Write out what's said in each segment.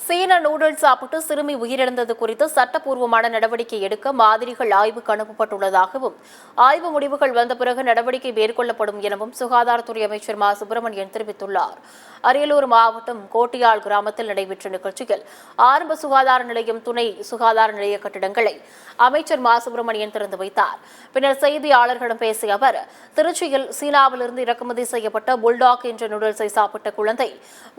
சீன நூடுல்ஸ் சாப்பிட்டு சிறுமி உயிரிழந்தது குறித்து சட்டப்பூர்வமான நடவடிக்கை எடுக்க மாதிரிகள் ஆய்வுக்கு அனுப்பப்பட்டுள்ளதாகவும் ஆய்வு முடிவுகள் வந்த பிறகு நடவடிக்கை மேற்கொள்ளப்படும் எனவும் சுகாதாரத்துறை அமைச்சர் மா சுப்பிரமணியன் தெரிவித்துள்ளார். அரியலூர் மாவட்டம் கோட்டியால் கிராமத்தில் நடைபெற்ற நிகழ்ச்சியில் ஆரம்ப சுகாதார நிலையம், துணை சுகாதார நிலைய கட்டிடங்களை அமைச்சர் மா சுப்பிரமணியன் திறந்து வைத்தார். பின்னர் செய்தியாளர்களிடம் பேசிய அவர், திருச்சியில் சீனாவிலிருந்து இறக்குமதி செய்யப்பட்ட புல்டாக் என்ற நூடுல்ஸை சாப்பிட்ட குழந்தை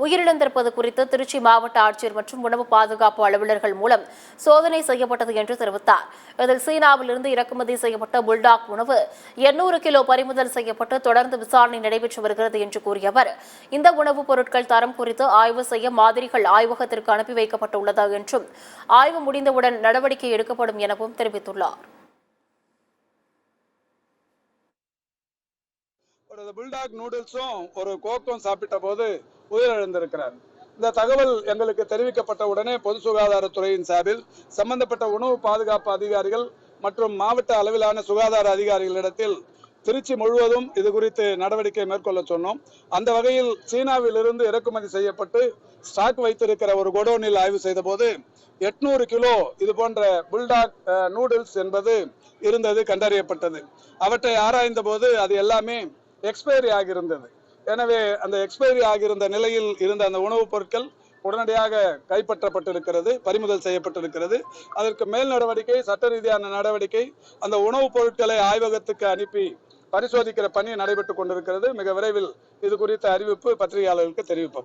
உயிரிழந்திருப்பது குறித்து திருச்சி மாவட்ட ஆட்சியர் மற்றும் உணவு பாதுகாப்பு அலுவலர்கள் மூலம் சோதனை செய்யப்பட்டது என்று தெரிவித்தார். இதில் சீனாவிலிருந்து இறக்குமதி செய்யப்பட்ட புல்டாக் உணவு 800 கிலோ பறிமுதல் செய்யப்பட்டு தொடர்ந்து விசாரணை நடைபெற்று வருகிறது என்று கூறிய அவர், இந்த உணவுப் பொருட்கள் தரம் குறித்து ஆய்வு செய்ய மாதிரிகள் ஆய்வகத்திற்கு அனுப்பி வைக்கப்பட்டுள்ளது என்றும் ஆய்வு முடிந்தவுடன் நடவடிக்கை எடுக்கப்படும் எனவும் தெரிவித்துள்ளார். ஒரு புல்டாக் நூடுல்ஸும் ஒரு கோக்கும் சாப்பிட்ட போது உயிரிழந்திருக்கிறார். இந்த தகவல் எங்களுக்கு தெரிவிக்கப்பட்ட உடனே பொது சுகாதாரத்துறையின் சார்பில் சம்பந்தப்பட்ட உணவு பாதுகாப்பு அதிகாரிகள் மற்றும் மாவட்ட அளவிலான சுகாதார அதிகாரிகளிடத்தில் திருச்சி முழுவதும் இது குறித்து நடவடிக்கை மேற்கொள்ள சொன்னோம். அந்த வகையில் சீனாவில் இருந்து இறக்குமதி செய்யப்பட்டு ஸ்டாக் வைத்திருக்கிற ஒரு கோடவுனில் ஆய்வு செய்த போது 800 கிலோ இது போன்ற புல்டாக் நூடுல்ஸ் என்பது இருந்தது கண்டறியப்பட்டது. அவற்றை ஆராய்ந்த போது அது எல்லாமே எக்ஸ்பைரி ஆகியிருந்தது. எனவே அந்த எக்ஸ்பைரி ஆகியிருந்த நிலையில் இருந்த அந்த உணவுப் பொருட்கள் உடனடியாக கைப்பற்றப்பட்டிருக்கிறது, பறிமுதல் செய்யப்பட்டிருக்கிறது. அதற்கு மேல் நடவடிக்கை, சட்ட ரீதியான நடவடிக்கை, அந்த உணவுப் பொருட்களை ஆய்வகத்துக்கு அனுப்பி பரிசோதிக்கிற பணி நடைபெற்றுக் கொண்டிருக்கிறது. மிக விரைவில் இது குறித்த அறிவிப்பு பத்திரிகையாளர்களுக்கு தெரிவிப்போம்.